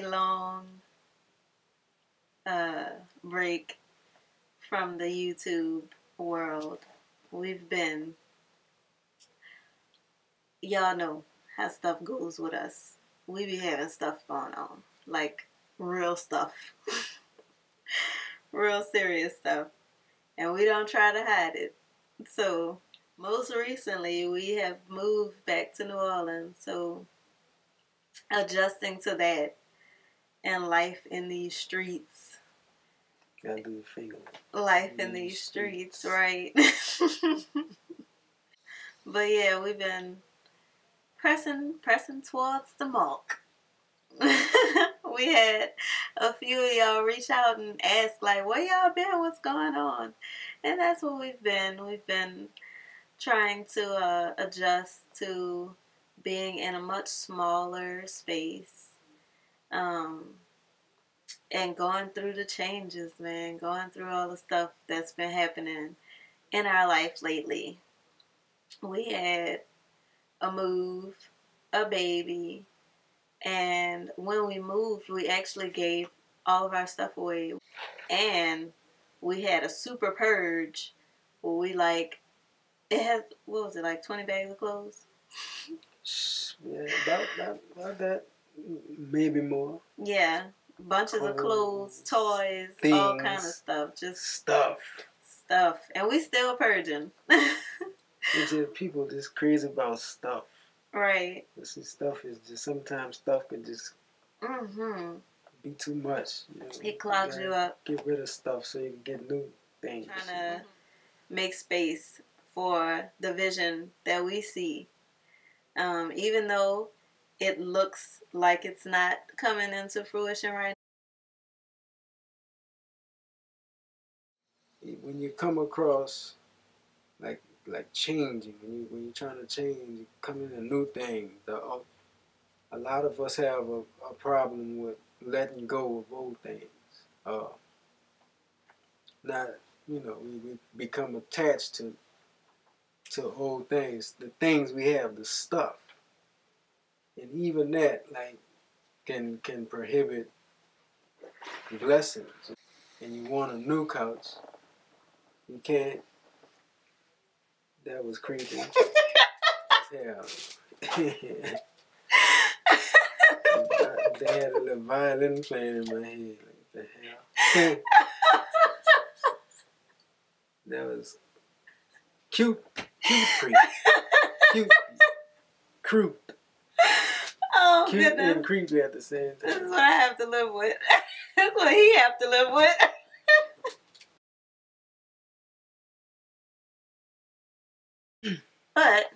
long break from the YouTube world. We've been, y'all know how stuff goes with us. We be having stuff going on, like real stuff, real serious stuff, and we don't try to hide it. So most recently, we have moved back to New Orleans, so adjusting to that and life in these streets. Gotta do the finger. Life in these streets, right? But yeah, we've been pressing towards the mark. We had a few of y'all reach out and ask, like, where y'all been? What's going on? And that's what we've been. We've been trying to adjust to being in a much smaller space, and going through the changes, man. Going through all the stuff that's been happening in our life lately. We had a move, a baby, and when we moved, we actually gave all of our stuff away. And we had a super purge where we it has, what was it, like 20 bags of clothes? Yeah, about that, maybe more. Yeah, bunches of clothes, toys, things, all kind of stuff. Just stuff. And we still purging. It's just people just crazy about stuff. Right. See, stuff is just, sometimes stuff could just be too much. You know? It clogs you up. Get rid of stuff so you can get new things. Trying to make space for the vision that we see. Even though it looks like it's not coming into fruition right now. When you come across like changing, when you're trying to change, come into new things. A lot of us have a problem with letting go of old things. Not, we become attached to old things, the things we have, the stuff, and even that can prohibit blessings. And you want a new couch, you can't. That was creepy. Hell. They had a little violin playing in my head. Like, the hell? That was cute creep. Cute. Crude. Oh, cute goodness. And creepy at the same time. This is what I have to live with. This is what he have to live with. But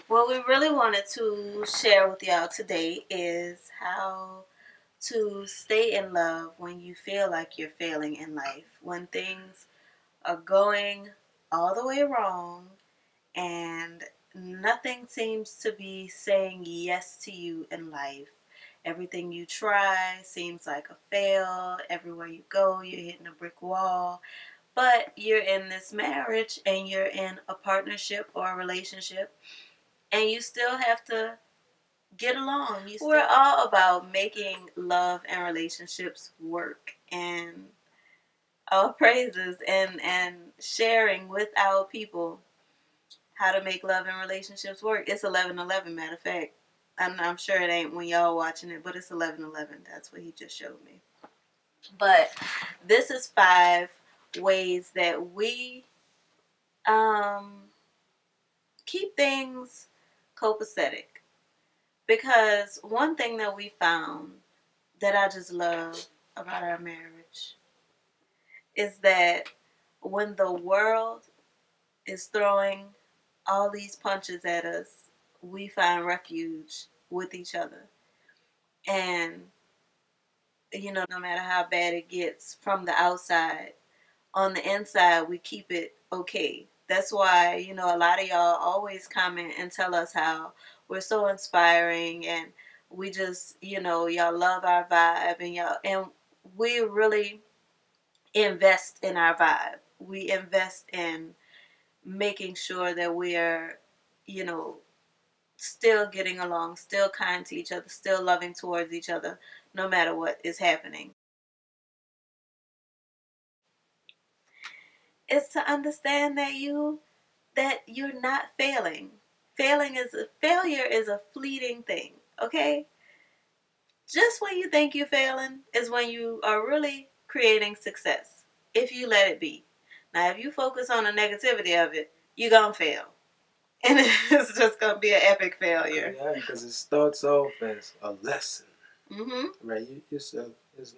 what we really wanted to share with y'all today is how to stay in love when you feel like you're failing in life. When things are going all the way wrong and nothing seems to be saying yes to you in life. Everything you try seems like a fail. Everywhere you go, you're hitting a brick wall. But you're in this marriage and you're in a partnership or a relationship, and you still have to get along. We're all about making love and relationships work, and all praises and sharing with our people how to make love and relationships work. It's 11:11, matter of fact. I'm sure it ain't when y'all watching it, but it's 11:11. That's what he just showed me. But this is 5 ways that we keep things copacetic. Because one thing that we found that I just love about our marriage is that when the world is throwing all these punches at us, we find refuge with each other. And, no matter how bad it gets from the outside, on the inside, we keep it okay. That's why, a lot of y'all always comment and tell us how we're so inspiring, and we just, y'all love our vibe, and we really invest in our vibe. We invest in making sure that we are, still getting along, still kind to each other, still loving towards each other, no matter what is happening. It's to understand that you're not failing. Failure is a fleeting thing, okay? Just when you think you're failing is when you are really creating success, if you let it be. Now, if you focus on the negativity of it, you're going to fail. And it's just going to be an epic failure. Yeah, because it starts off as a lesson. Mm-hmm. Right? There's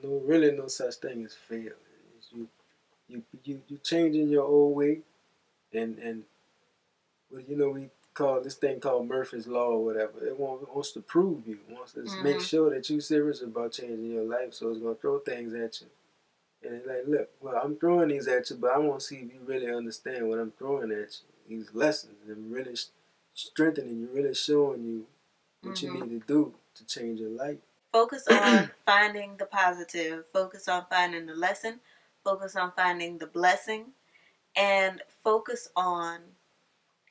really no such thing as failing. It's you changing your old way, and well, we call this thing called Murphy's Law or whatever. It wants to prove you. It wants to make sure that you're serious about changing your life. So it's going to throw things at you. And it's like, look, well, I'm throwing these at you, but I want to see if you really understand what I'm throwing at you. These lessons, and really strengthening you, really showing you what you need to do to change your life. Focus on finding the positive. Focus on finding the lesson. Focus on finding the blessing. And focus on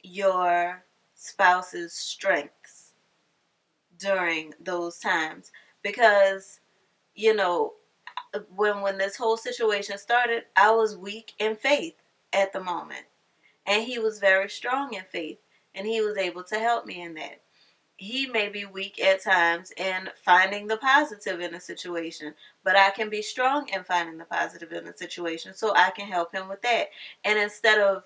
your spouse's strengths during those times. Because, when this whole situation started, I was weak in faith at the moment. And he was very strong in faith. And he was able to help me in that. He may be weak at times in finding the positive in a situation, but I can be strong in finding the positive in a situation, so I can help him with that. And instead of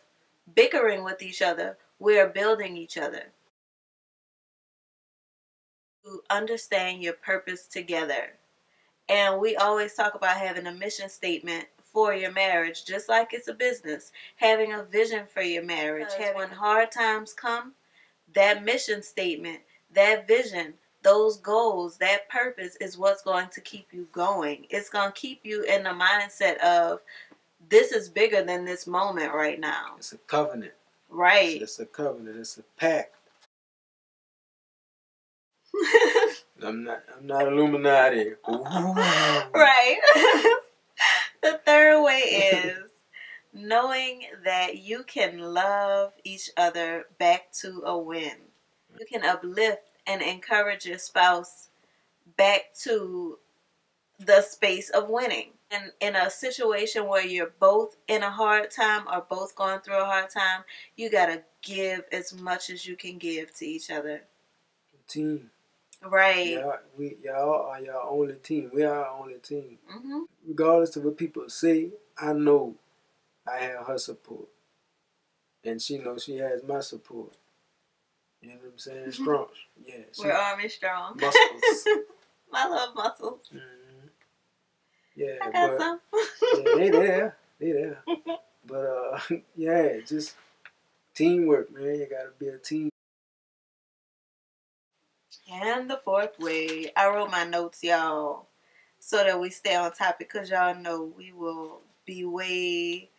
bickering with each other, we're building each other. To understand your purpose together. And we always talk about having a mission statement for your marriage, just like it's a business. Having a vision for your marriage. When hard times come, that mission statement, that vision, those goals, that purpose is what's going to keep you going. It's going to keep you in the mindset of, this is bigger than this moment right now. It's a covenant. Right. It's a covenant. It's a pact. I'm not Illuminati. Right. The third way is knowing that you can love each other back to a win. You can uplift and encourage your spouse back to the space of winning. And in a situation where you're both in a hard time or both going through a hard time, you got to give as much as you can give to each other. Team. Right. Y'all are your only team. We are our only team. Mm-hmm. Regardless of what people say, I know I have her support. And she knows she has my support. You know what I'm saying? Mm-hmm. Strong. Yeah. We're army strong. Muscles. I love muscles. Mm-hmm. Yeah, I got some. Yeah, they there. But yeah, just teamwork, man. You gotta be a team. And the fourth way, I wrote my notes, y'all, so that we stay on topic, because y'all know we will be way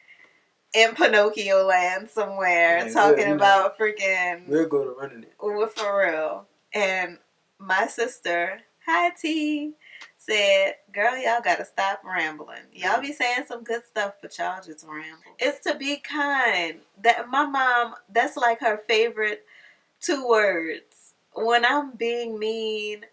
in Pinocchio land somewhere, talking about freaking... We'll go to running it. For real. And my sister, hi T, said, girl, y'all gotta stop rambling. Y'all be saying some good stuff, but y'all just ramble. It's to be kind. That my mom, that's like her favorite 2 words. When I'm being mean,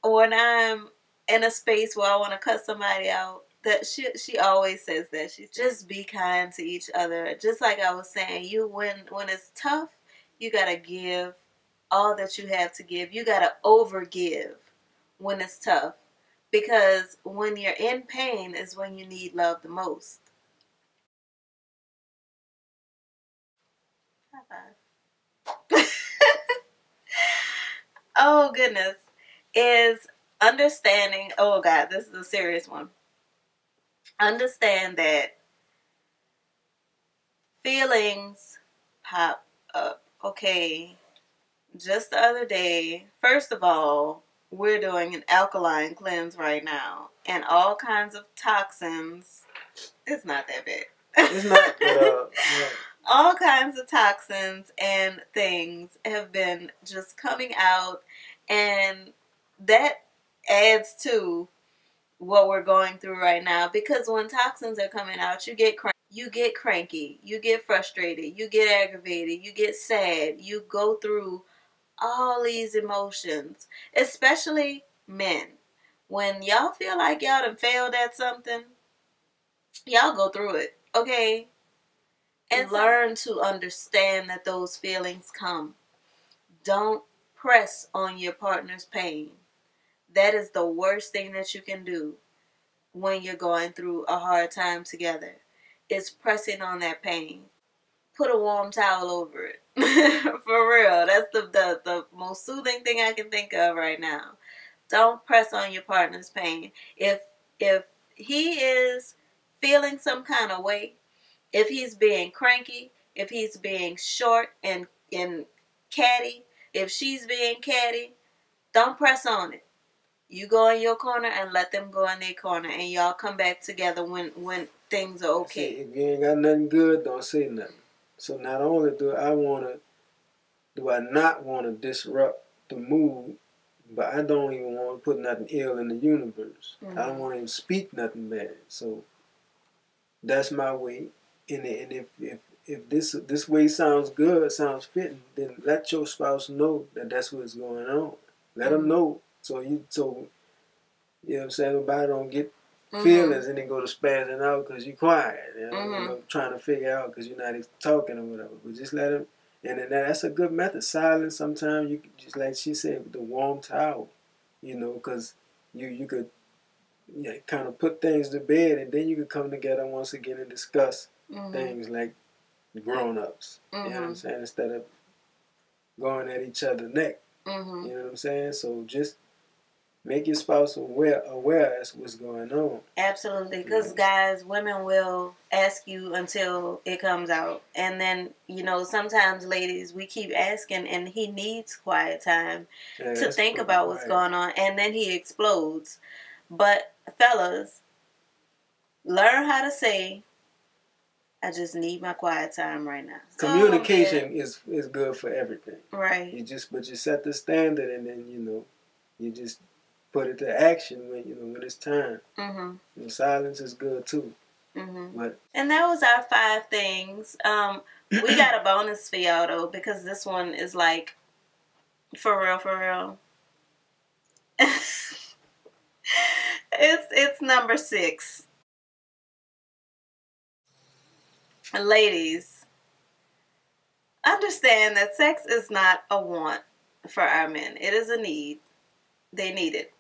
when I'm in a space where I want to cut somebody out, that she always says that. She just be kind to each other. Just like I was saying, when it's tough, you gotta give all that you have to give. You gotta overgive when it's tough, because when you're in pain is when you need love the most. High five. Oh goodness, is understanding. Oh God, this is a serious one. Understand that feelings pop up. Okay, just the other day, first of all, we're doing an alkaline cleanse right now, and all kinds of toxins. It's not that bad. It's not, but yeah. All kinds of toxins and things have been just coming out, and that adds to what we're going through right now, because when toxins are coming out, you get cranky, you get frustrated, you get aggravated, you get sad, you go through all these emotions, especially men. When y'all feel like y'all done failed at something, y'all go through it, okay? And learn to understand that those feelings come. Don't press on your partner's pain. That is the worst thing that you can do when you're going through a hard time together. It's pressing on that pain. Put a warm towel over it. For real. That's the most soothing thing I can think of right now. Don't press on your partner's pain. If he is feeling some kind of way, if he's being cranky, if he's being short and catty, if she's being catty, don't press on it. You go in your corner and let them go in their corner, and y'all come back together when things are okay. See, if you ain't got nothing good, don't say nothing. So not only do I not want to disrupt the mood, but I don't even want to put nothing ill in the universe. Mm-hmm. I don't want to even speak nothing bad. So that's my way. And if this way sounds good, sounds fitting, then let your spouse know that that's what's going on. Let them know. So you know what I'm saying? Nobody don't get feelings and then go to spazzing out because you're quiet. You know, trying to figure out because you're not talking or whatever. But just let them. And then that's a good method. Silence. Sometimes you could, just like she said, with the warm towel. You know, because you could kind of put things to bed, and then you could come together once again and discuss things like grown-ups. You know what I'm saying? Instead of going at each other's neck. You know what I'm saying? So just make your spouse aware as what's going on. Absolutely, because guys, women will ask you until it comes out, and then sometimes ladies, we keep asking, and he needs quiet time to think about what's going on, and then he explodes. But fellas, learn how to say, "I just need my quiet time right now." Communication is good for everything. Right. You set the standard, and then you just put it to action when it's time. And silence is good too. And that was our 5 things. We got a bonus for y'all though, because this one is like for real. It's number 6. Ladies, understand that sex is not a want for our men. It is a need. They need it.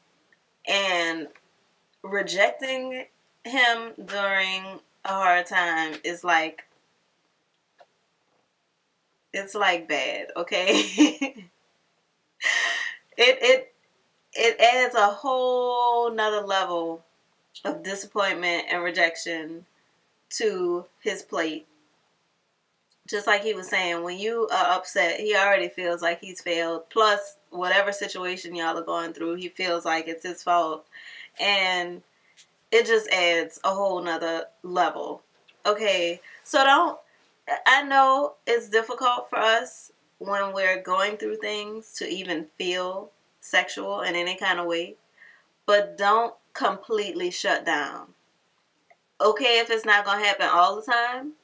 And rejecting him during a hard time is like, it's like bad, okay? It adds a whole nother level of disappointment and rejection to his plate. Just like he was saying, when you are upset, he already feels like he's failed. Plus, whatever situation y'all are going through, he feels like it's his fault. And it just adds a whole nother level. Okay, so I know it's difficult for us when we're going through things to even feel sexual in any kind of way, but don't completely shut down. Okay, if it's not going to happen all the time,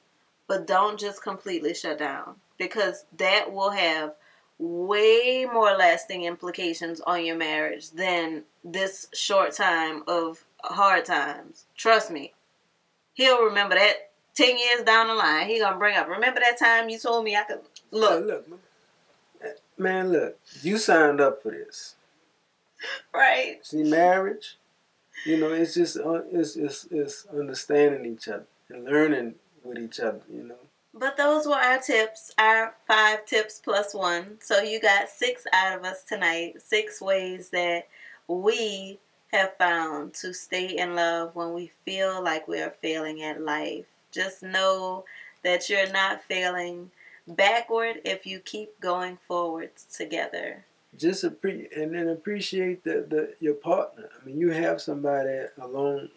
but don't just completely shut down, because that will have way more lasting implications on your marriage than this short time of hard times. Trust me. He'll remember that 10 years down the line. He gonna bring up, remember that time you told me I could look. Man, look, you signed up for this. Right. See, marriage, it's just it's understanding each other and learning with each other, But those were our tips, our 5 tips plus 1. So you got 6 out of us tonight. 6 ways that we have found to stay in love when we feel like we are failing at life. Just know that you're not failing backward if you keep going forward together. Just appreciate your partner. I mean, you have somebody along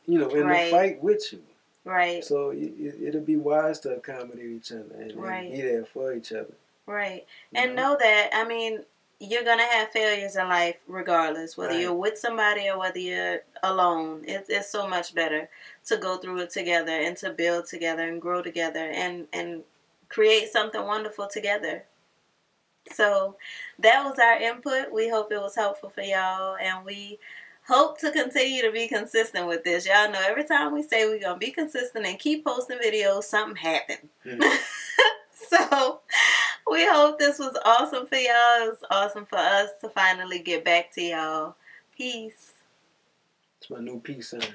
in the fight with you. Right. So it'll be wise to accommodate each other and be there for each other. Right. And know that, I mean, you're going to have failures in life regardless, whether you're with somebody or whether you're alone. It's so much better to go through it together and to build together and grow together and create something wonderful together. So that was our input. We hope it was helpful for y'all, and we hope to continue to be consistent with this. Y'all know every time we say we're going to be consistent and keep posting videos, something happened. So we hope this was awesome for y'all. It was awesome for us to finally get back to y'all. Peace. It's my new peace sign.